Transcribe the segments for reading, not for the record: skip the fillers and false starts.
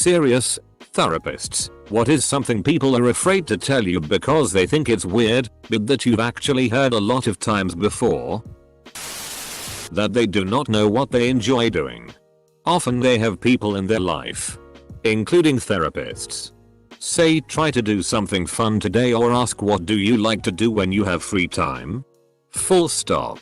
Serious, therapists, what is something people are afraid to tell you because they think it's weird, but that you've actually heard a lot of times before? That they do not know what they enjoy doing. Often they have people in their life, including therapists, say try to do something fun today or ask what do you like to do when you have free time? Full stop.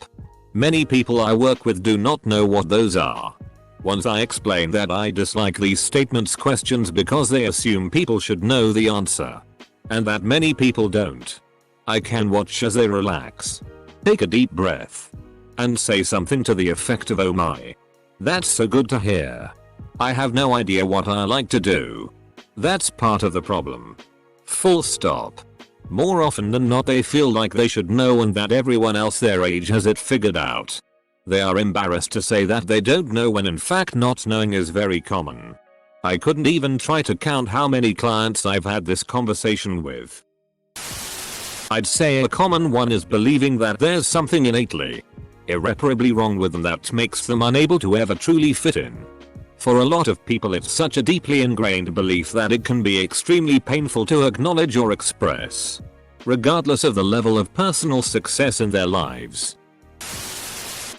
Many people I work with do not know what those are. Once I explain that I dislike these statements questions because they assume people should know the answer, and that many people don't, I can watch as they relax, take a deep breath, and say something to the effect of, "Oh my, that's so good to hear. I have no idea what I like to do." That's part of the problem. Full stop. More often than not they feel like they should know and that everyone else their age has it figured out. They are embarrassed to say that they don't know when in fact not knowing is very common. I couldn't even try to count how many clients I've had this conversation with. I'd say a common one is believing that there's something innately, irreparably wrong with them that makes them unable to ever truly fit in. For a lot of people it's such a deeply ingrained belief that it can be extremely painful to acknowledge or express, regardless of the level of personal success in their lives.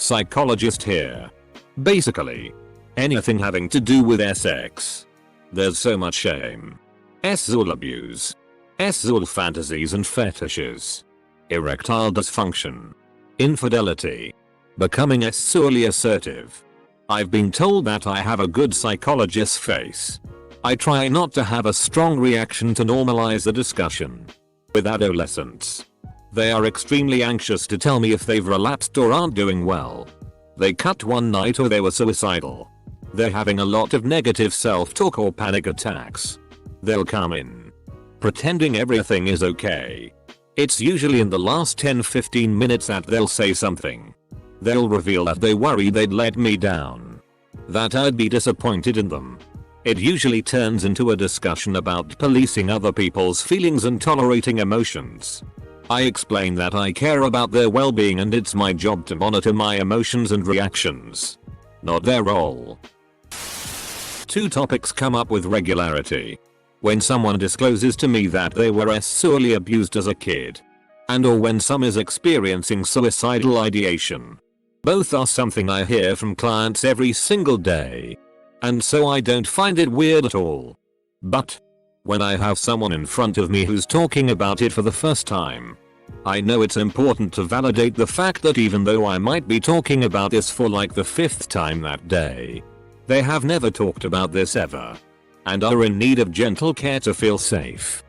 Psychologist here. Basically, anything having to do with sex. There's so much shame, sexual abuse, sexual fantasies and fetishes, erectile dysfunction, infidelity, becoming sexually assertive. I've been told that I have a good psychologist's face. I try not to have a strong reaction to normalize the discussion. With adolescents, they are extremely anxious to tell me if they've relapsed or aren't doing well. They cut one night or they were suicidal. They're having a lot of negative self-talk or panic attacks. They'll come in, pretending everything is okay. It's usually in the last 10-15 minutes that they'll say something. They'll reveal that they worry they'd let me down, that I'd be disappointed in them. It usually turns into a discussion about policing other people's feelings and tolerating emotions. I explain that I care about their well-being and it's my job to monitor my emotions and reactions, not their role. Two topics come up with regularity. When someone discloses to me that they were sexually abused as a kid, and or when some is experiencing suicidal ideation. Both are something I hear from clients every single day, and so I don't find it weird at all. But when I have someone in front of me who's talking about it for the first time, I know it's important to validate the fact that even though I might be talking about this for like the 5th time that day, they have never talked about this ever, and are in need of gentle care to feel safe.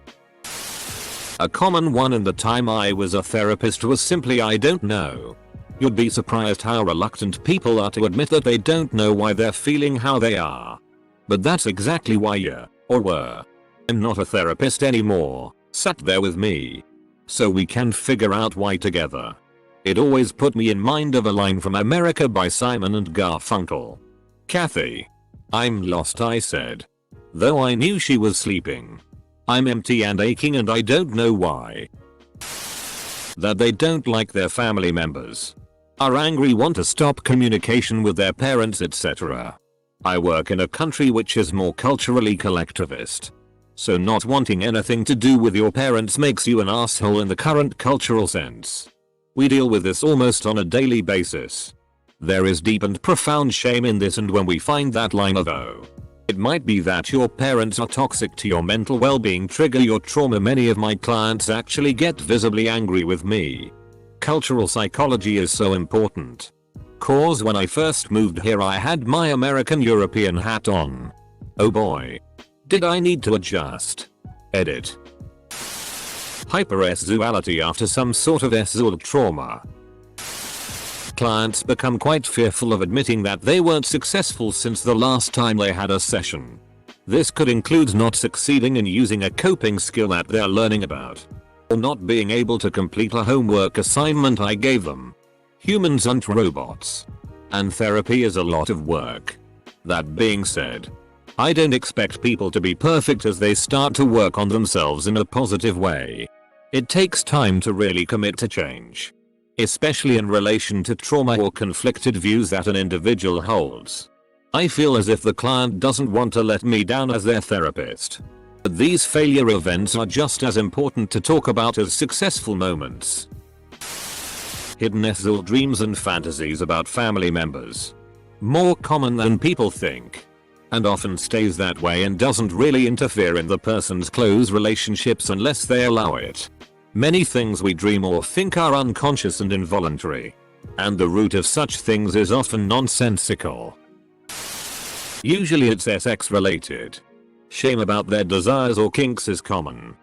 A common one in the time I was a therapist was simply "I don't know." You'd be surprised how reluctant people are to admit that they don't know why they're feeling how they are. But that's exactly why you, or were, I'm not a therapist anymore, sat there with me, so we can figure out why together. It always put me in mind of a line from America by Simon and Garfunkel. "Kathy, I'm lost," I said, though I knew she was sleeping. "I'm empty and aching and I don't know why." That they don't like their family members, are angry, want to stop communication with their parents, etc. I work in a country which is more culturally collectivist, so not wanting anything to do with your parents makes you an asshole in the current cultural sense. We deal with this almost on a daily basis. There is deep and profound shame in this, and when we find that line of "oh, it might be that your parents are toxic to your mental well-being, trigger your trauma," many of my clients actually get visibly angry with me. Cultural psychology is so important. Cause when I first moved here I had my American European hat on. Oh boy, did I need to adjust. Edit. Hypersexuality after some sort of sexual trauma. Clients become quite fearful of admitting that they weren't successful since the last time they had a session. This could include not succeeding in using a coping skill that they're learning about, or not being able to complete a homework assignment I gave them. Humans aren't robots, and therapy is a lot of work. That being said, I don't expect people to be perfect as they start to work on themselves in a positive way. It takes time to really commit to change, especially in relation to trauma or conflicted views that an individual holds. I feel as if the client doesn't want to let me down as their therapist. But these failure events are just as important to talk about as successful moments. Hidden SZOL dreams and fantasies about family members. More common than people think. And often stays that way and doesn't really interfere in the person's close relationships unless they allow it. Many things we dream or think are unconscious and involuntary. And the root of such things is often nonsensical. Usually it's sex related. Shame about their desires or kinks is common.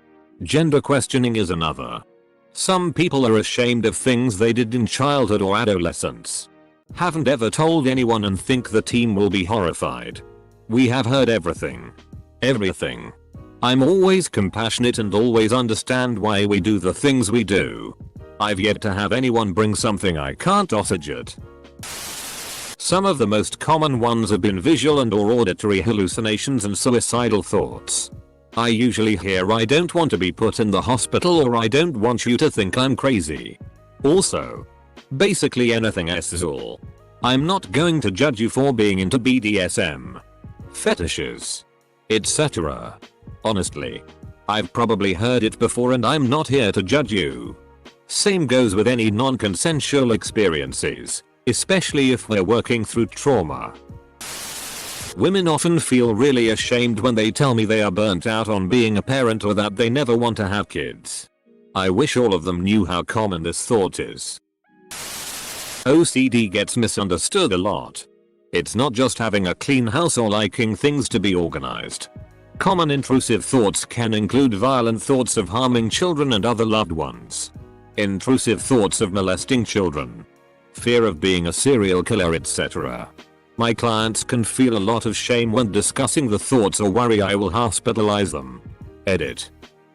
Gender questioning is another. Some people are ashamed of things they did in childhood or adolescence. Haven't ever told anyone and think the team will be horrified. We have heard everything. Everything. I'm always compassionate and always understand why we do the things we do. I've yet to have anyone bring something I can't oxygenate. Some of the most common ones have been visual and or auditory hallucinations and suicidal thoughts. I usually hear I don't want to be put in the hospital or I don't want you to think I'm crazy. Also, basically anything SZOL. I'm not going to judge you for being into BDSM, fetishes, etc. Honestly, I've probably heard it before and I'm not here to judge you. Same goes with any non-consensual experiences, especially if we're working through trauma. Women often feel really ashamed when they tell me they are burnt out on being a parent or that they never want to have kids. I wish all of them knew how common this thought is. OCD gets misunderstood a lot. It's not just having a clean house or liking things to be organized. Common intrusive thoughts can include violent thoughts of harming children and other loved ones. Intrusive thoughts of molesting children. Fear of being a serial killer, etc. My clients can feel a lot of shame when discussing the thoughts or worry I will hospitalize them. Edit.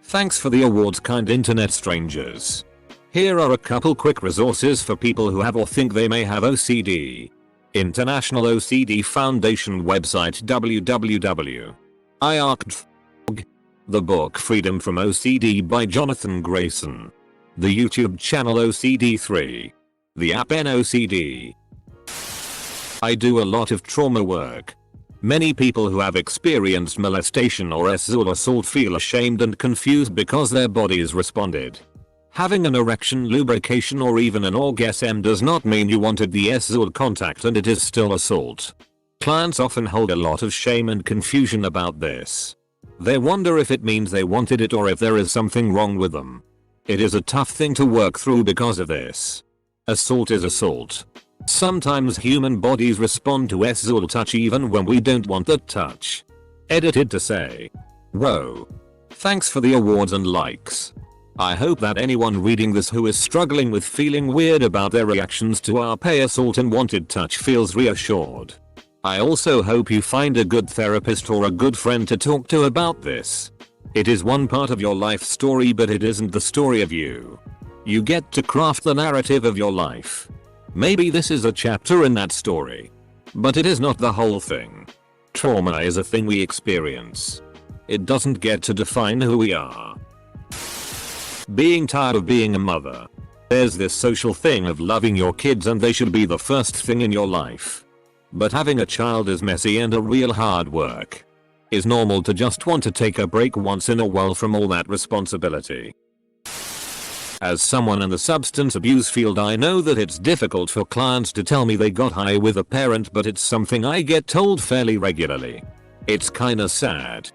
Thanks for the awards, kind internet strangers. Here are a couple quick resources for people who have or think they may have OCD. International OCD Foundation website www.iarc.org. The book Freedom from OCD by Jonathan Grayson. The YouTube channel OCD3. The app NOCD. I do a lot of trauma work. Many people who have experienced molestation or SZOL assault feel ashamed and confused because their bodies responded. Having an erection, lubrication or even an orgasm does not mean you wanted the SZOL contact and it is still assault. Clients often hold a lot of shame and confusion about this. They wonder if it means they wanted it or if there is something wrong with them. It is a tough thing to work through because of this. Assault is assault. Sometimes human bodies respond to SZOL touch even when we don't want the touch. Edited to say, whoa. Thanks for the awards and likes. I hope that anyone reading this who is struggling with feeling weird about their reactions to our pay assault and wanted touch feels reassured. I also hope you find a good therapist or a good friend to talk to about this. It is one part of your life story, but it isn't the story of you. You get to craft the narrative of your life. Maybe this is a chapter in that story. But it is not the whole thing. Trauma is a thing we experience. It doesn't get to define who we are. Being tired of being a mother. There's this social thing of loving your kids and they should be the first thing in your life. But having a child is messy and a real hard work. It's normal to just want to take a break once in a while from all that responsibility. As someone in the substance abuse field, I know that it's difficult for clients to tell me they got high with a parent, but it's something I get told fairly regularly. It's kinda sad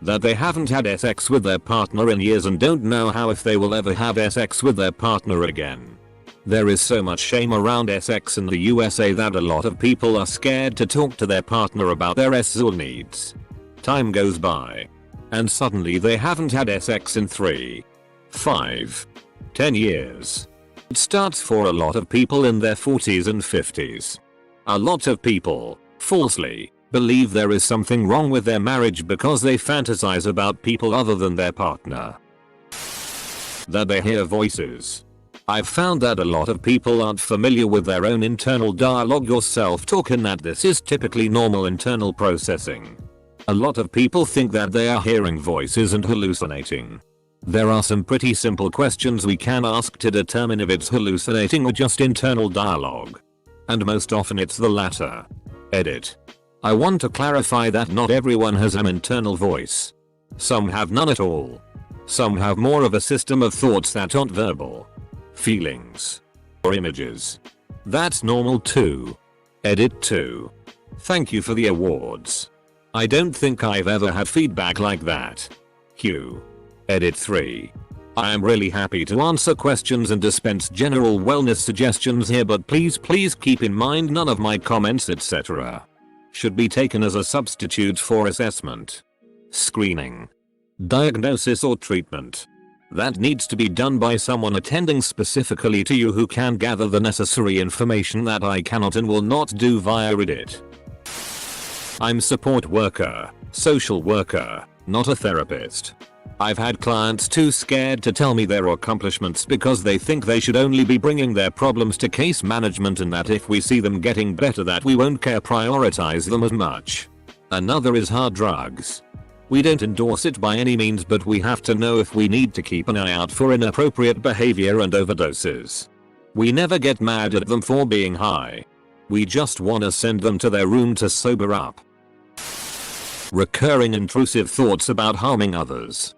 that they haven't had sex with their partner in years and don't know how if they will ever have sex with their partner again. There is so much shame around sex in the USA that a lot of people are scared to talk to their partner about their SZOL needs. Time goes by, and suddenly they haven't had sex in 3, 5, 10 years. It starts for a lot of people in their 40s and 50s. A lot of people, falsely, believe there is something wrong with their marriage because they fantasize about people other than their partner. That they hear voices. I've found that a lot of people aren't familiar with their own internal dialogue or self-talk, and that this is typically normal internal processing. A lot of people think that they are hearing voices and hallucinating. There are some pretty simple questions we can ask to determine if it's hallucinating or just internal dialogue. And most often it's the latter. Edit. I want to clarify that not everyone has an internal voice. Some have none at all. Some have more of a system of thoughts that aren't verbal. Feelings. Or images. That's normal too. Edit 2. Thank you for the awards. I don't think I've ever had feedback like that. Q. Edit 3. I am really happy to answer questions and dispense general wellness suggestions here, but please keep in mind none of my comments etc. should be taken as a substitute for assessment, screening, diagnosis or treatment. That needs to be done by someone attending specifically to you who can gather the necessary information that I cannot and will not do via Reddit. I'm support worker, social worker, not a therapist. I've had clients too scared to tell me their accomplishments because they think they should only be bringing their problems to case management, and that if we see them getting better that we won't prioritize them as much. Another is hard drugs. We don't endorse it by any means, but we have to know if we need to keep an eye out for inappropriate behavior and overdoses. We never get mad at them for being high. We just wanna send them to their room to sober up. Recurring intrusive thoughts about harming others.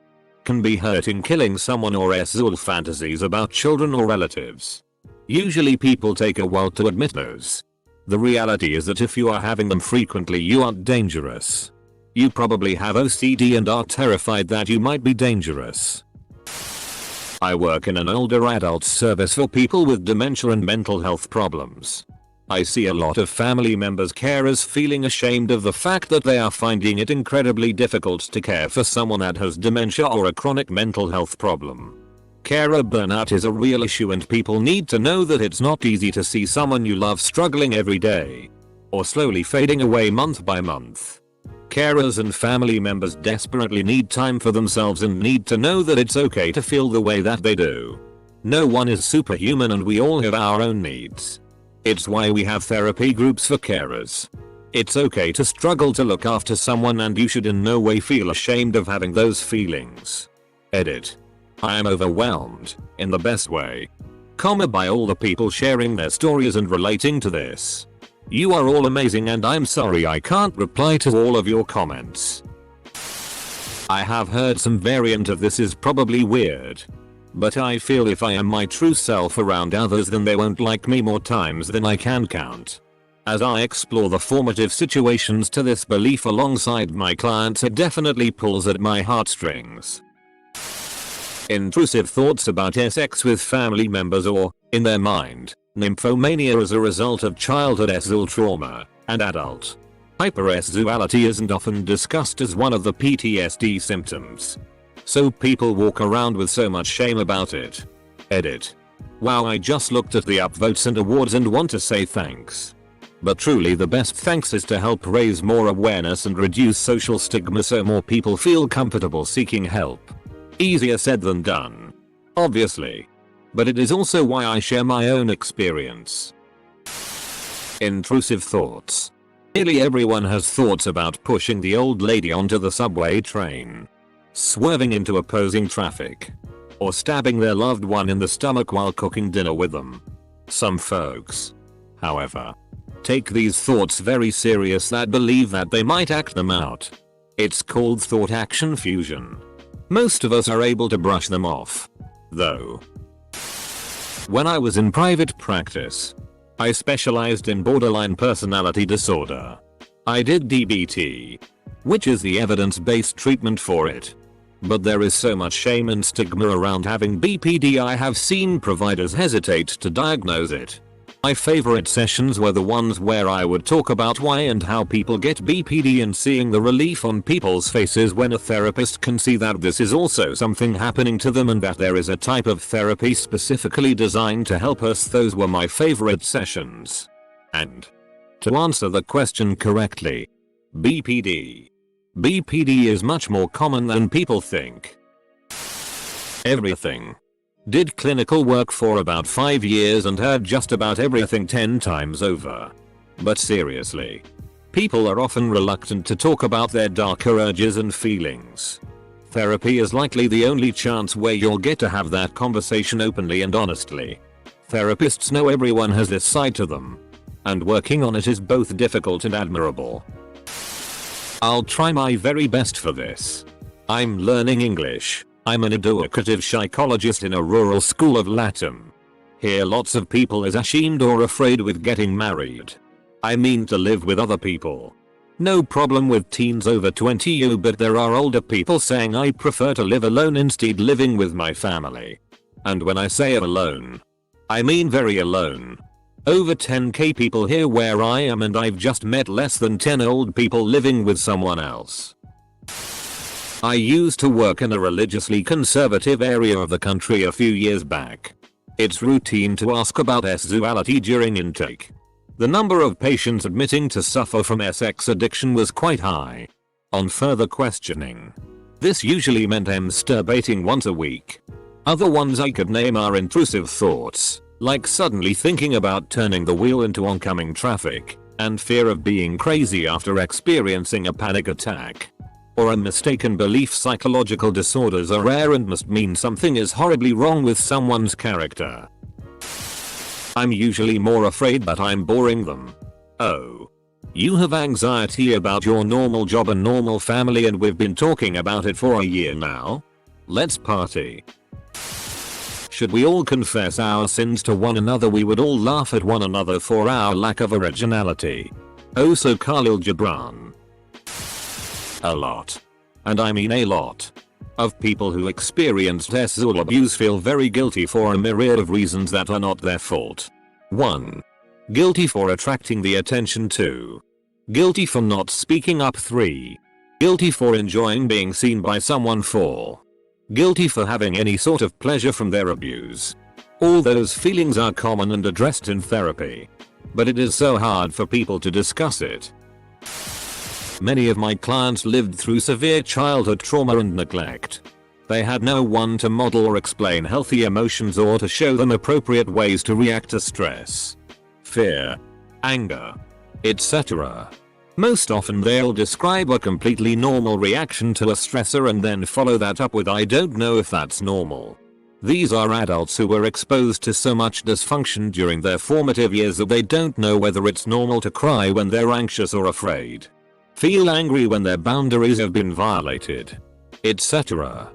Can be hurting, killing someone, or all fantasies about children or relatives. Usually people take a while to admit those. The reality is that if you are having them frequently, you aren't dangerous. You probably have OCD and are terrified that you might be dangerous. I work in an older adult service for people with dementia and mental health problems. I see a lot of family members, carers feeling ashamed of the fact that they are finding it incredibly difficult to care for someone that has dementia or a chronic mental health problem. Carer burnout is a real issue, and people need to know that it's not easy to see someone you love struggling every day, or slowly fading away month by month. Carers and family members desperately need time for themselves and need to know that it's okay to feel the way that they do. No one is superhuman and we all have our own needs. It's why we have therapy groups for carers. It's okay to struggle to look after someone, and you should in no way feel ashamed of having those feelings. Edit. I am overwhelmed, in the best way, by all the people sharing their stories and relating to this. You are all amazing, and I'm sorry I can't reply to all of your comments. I have heard some variant of this is probably weird. But I feel if I am my true self around others, then they won't like me more times than I can count. As I explore the formative situations to this belief alongside my clients, it definitely pulls at my heartstrings. Intrusive thoughts about sex with family members, or, in their mind, nymphomania as a result of childhood trauma, and adult hypersexuality isn't often discussed as one of the PTSD symptoms. So people walk around with so much shame about it. Edit. Wow, I just looked at the upvotes and awards and want to say thanks. But truly the best thanks is to help raise more awareness and reduce social stigma so more people feel comfortable seeking help. Easier said than done, obviously. But it is also why I share my own experience. Intrusive thoughts. Nearly everyone has thoughts about pushing the old lady onto the subway train, swerving into opposing traffic, or stabbing their loved one in the stomach while cooking dinner with them. Some folks, however, take these thoughts very serious that believe that they might act them out. It's called thought-action fusion. Most of us are able to brush them off, though. When I was in private practice, I specialized in borderline personality disorder. I did DBT, which is the evidence-based treatment for it. But there is so much shame and stigma around having BPD, I have seen providers hesitate to diagnose it. My favorite sessions were the ones where I would talk about why and how people get BPD, and seeing the relief on people's faces when a therapist can see that this is also something happening to them and that there is a type of therapy specifically designed to help us. Those were my favorite sessions. And to answer the question correctly, BPD is much more common than people think. Everything. Did clinical work for about 5 years and heard just about everything 10 times over. But seriously, people are often reluctant to talk about their darker urges and feelings. Therapy is likely the only chance where you'll get to have that conversation openly and honestly. Therapists know everyone has this side to them, and working on it is both difficult and admirable. I'll try my very best for this. I'm learning English. I'm an educative psychologist in a rural school of Latin. Here lots of people is ashamed or afraid with getting married. I mean to live with other people. No problem with teens over 20, but there are older people saying I prefer to live alone instead living with my family. And when I say alone, I mean very alone. Over 10k people here where I am, and I've just met less than 10 old people living with someone else. I used to work in a religiously conservative area of the country a few years back. It's routine to ask about sexuality during intake. The number of patients admitting to suffer from sex addiction was quite high. On further questioning, this usually meant masturbating once a week. Other ones I could name are intrusive thoughts, like suddenly thinking about turning the wheel into oncoming traffic, and fear of being crazy after experiencing a panic attack. Or a mistaken belief. Psychological disorders are rare and must mean something is horribly wrong with someone's character. I'm usually more afraid that I'm boring them. Oh. You have anxiety about your normal job and normal family, and we've been talking about it for a year now? Let's party. Should we all confess our sins to one another? We would all laugh at one another for our lack of originality. Oh, so Khalil Gibran. A lot. And I mean a lot. Of people who experienced sexual abuse feel very guilty for a myriad of reasons that are not their fault. 1. Guilty for attracting the attention. 2. Guilty for not speaking up. 3. Guilty for enjoying being seen by someone. 4. Guilty for having any sort of pleasure from their abuse. All those feelings are common and addressed in therapy. But it is so hard for people to discuss it. Many of my clients lived through severe childhood trauma and neglect. They had no one to model or explain healthy emotions or to show them appropriate ways to react to stress, fear, anger, etc. Most often they'll describe a completely normal reaction to a stressor and then follow that up with "I don't know if that's normal." These are adults who were exposed to so much dysfunction during their formative years that they don't know whether it's normal to cry when they're anxious or afraid, feel angry when their boundaries have been violated, etc.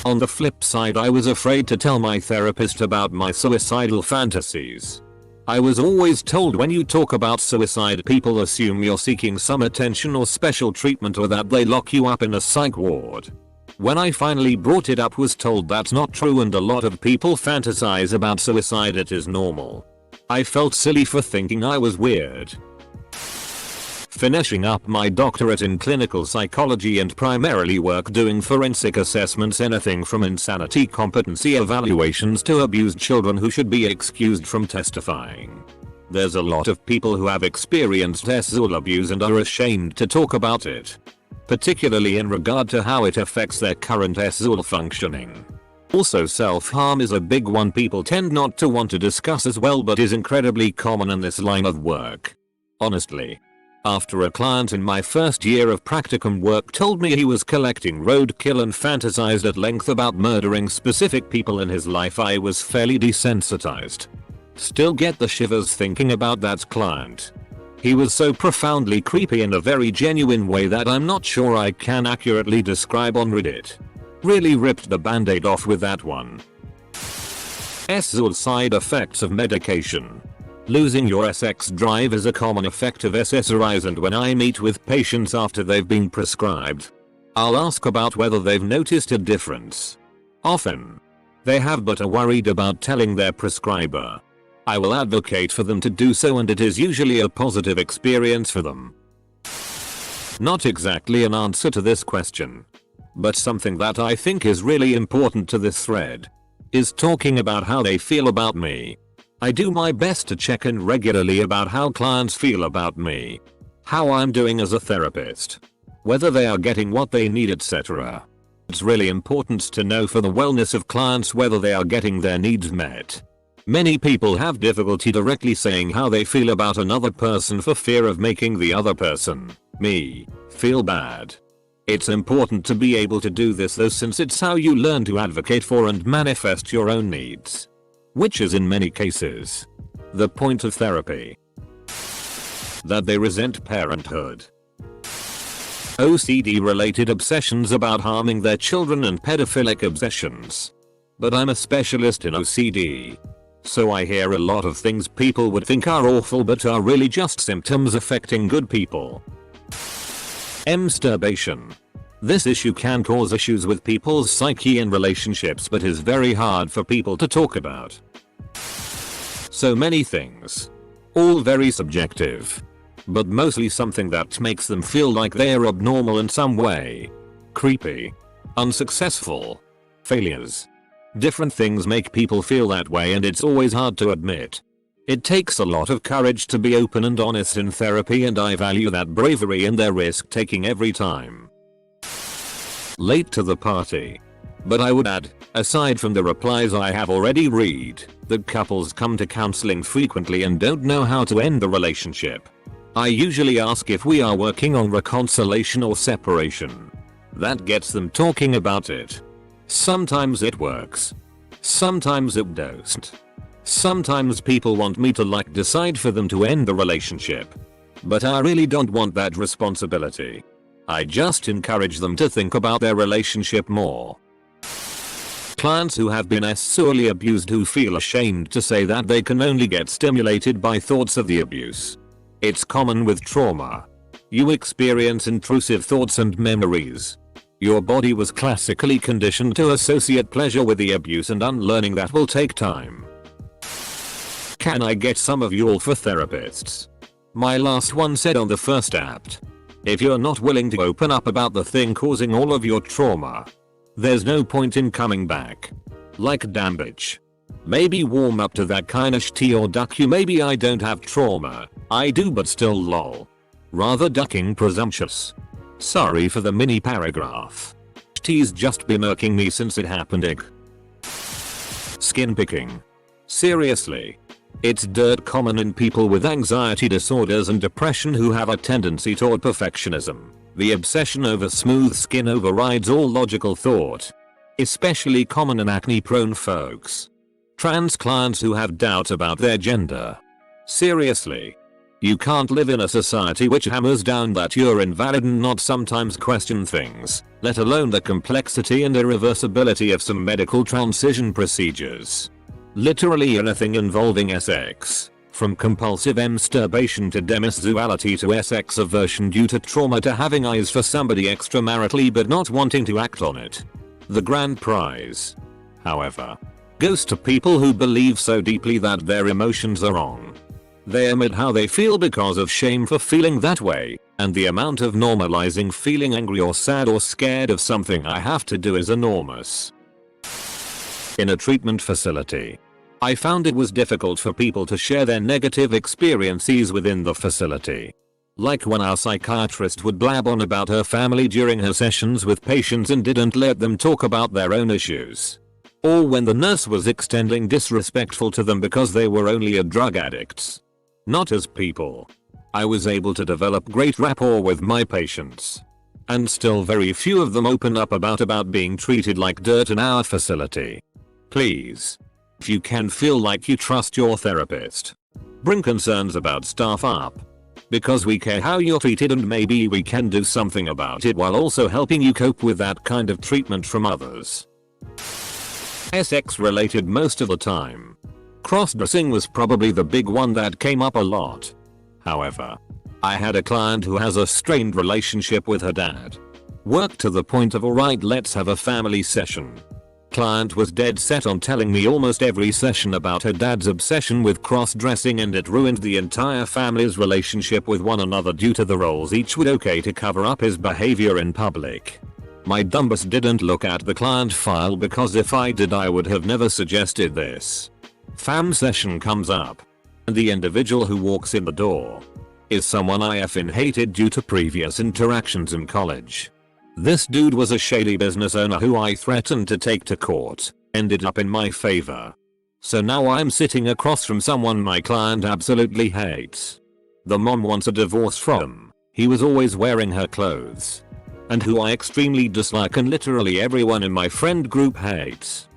On the flip side, I was afraid to tell my therapist about my suicidal fantasies. I was always told when you talk about suicide, people assume you're seeking some attention or special treatment, or that they lock you up in a psych ward. When I finally brought it up, was told that's not true and a lot of people fantasize about suicide. It is normal. I felt silly for thinking I was weird. Finishing up my doctorate in clinical psychology and primarily work doing forensic assessments, anything from insanity competency evaluations to abused children who should be excused from testifying. There's a lot of people who have experienced sexual abuse and are ashamed to talk about it, particularly in regard to how it affects their current sexual functioning. Also, self-harm is a big one people tend not to want to discuss as well, but is incredibly common in this line of work. Honestly, after a client in my first year of practicum work told me he was collecting roadkill and fantasized at length about murdering specific people in his life, I was fairly desensitized. Still get the shivers thinking about that client. He was so profoundly creepy in a very genuine way that I'm not sure I can accurately describe on Reddit. Really ripped the band-aid off with that one. Side effects of medication. Losing your sex drive is a common effect of SSRIs, and when I meet with patients after they've been prescribed, I'll ask about whether they've noticed a difference. Often, they have but are worried about telling their prescriber. I will advocate for them to do so, and it is usually a positive experience for them. Not exactly an answer to this question, but something that I think is really important to this thread, is talking about how they feel about me. I do my best to check in regularly about how clients feel about me, how I'm doing as a therapist, whether they are getting what they need, etc. It's really important to know for the wellness of clients whether they are getting their needs met. Many people have difficulty directly saying how they feel about another person for fear of making the other person, me, feel bad. It's important to be able to do this though, since it's how you learn to advocate for and manifest your own needs, which is in many cases The point of therapy. That they resent parenthood. OCD related obsessions about harming their children and pedophilic obsessions. But I'm a specialist in OCD. So I hear a lot of things people would think are awful but are really just symptoms affecting good people. Masturbation. This issue can cause issues with people's psyche and relationships but is very hard for people to talk about. So many things. All very subjective. But mostly something that makes them feel like they are abnormal in some way. Creepy. Unsuccessful. Failures. Different things make people feel that way and it's always hard to admit. It takes a lot of courage to be open and honest in therapy and I value that bravery and their risk taking every time. Late to the party. But I would add, aside from the replies I have already read, that couples come to counseling frequently and don't know how to end the relationship. I usually ask if we are working on reconciliation or separation. That gets them talking about it. Sometimes it works. Sometimes it doesn't. Sometimes people want me to decide for them to end the relationship. But I really don't want that responsibility. I just encourage them to think about their relationship more. Clients who have been sexually abused who feel ashamed to say that they can only get stimulated by thoughts of the abuse. It's common with trauma. You experience intrusive thoughts and memories. Your body was classically conditioned to associate pleasure with the abuse and unlearning that will take time. Can I get some of y'all for therapists? My last one said on the first apt. If you're not willing to open up about the thing causing all of your trauma, there's no point in coming back. Like damn bitch. Maybe warm up to that kinda tea or duck you. Maybe I don't have trauma. I do but still lol. Rather ducking presumptuous. Sorry for the mini paragraph. T's just been irking me since it happened. Skin picking. Seriously. It's dirt common in people with anxiety disorders and depression who have a tendency toward perfectionism. The obsession over smooth skin overrides all logical thought. Especially common in acne-prone folks. Trans clients who have doubt about their gender. Seriously. You can't live in a society which hammers down that you're invalid and not sometimes question things, let alone the complexity and irreversibility of some medical transition procedures. Literally anything involving sex, from compulsive masturbation to demisexuality to sex aversion due to trauma to having eyes for somebody extramaritally but not wanting to act on it. The grand prize, however, goes to people who believe so deeply that their emotions are wrong. They admit how they feel because of shame for feeling that way, and the amount of normalizing feeling angry or sad or scared of something I have to do is enormous. In a treatment facility, I found it was difficult for people to share their negative experiences within the facility. Like when our psychiatrist would blab on about her family during her sessions with patients and didn't let them talk about their own issues. Or when the nurse was extending disrespectful to them because they were only drug addicts. Not as people. I was able to develop great rapport with my patients. And still very few of them open up about being treated like dirt in our facility. Please. If you can feel like you trust your therapist, bring concerns about staff up. Because we care how you're treated and maybe we can do something about it while also helping you cope with that kind of treatment from others. Sex related most of the time. Cross-dressing was probably the big one that came up a lot. However, I had a client who has a strained relationship with her dad. Worked to the point of alright, let's have a family session. Client was dead set on telling me almost every session about her dad's obsession with cross-dressing and it ruined the entire family's relationship with one another due to the roles each would okay to cover up his behavior in public. My dumbass didn't look at the client file because if I did I would have never suggested this. Fam session comes up. And the individual who walks in the door is someone I effing hated due to previous interactions in college. This dude was a shady business owner who I threatened to take to court, ended up in my favor. So now I'm sitting across from someone my client absolutely hates. The mom wants a divorce from, he was always wearing her clothes. And who I extremely dislike and literally everyone in my friend group hates.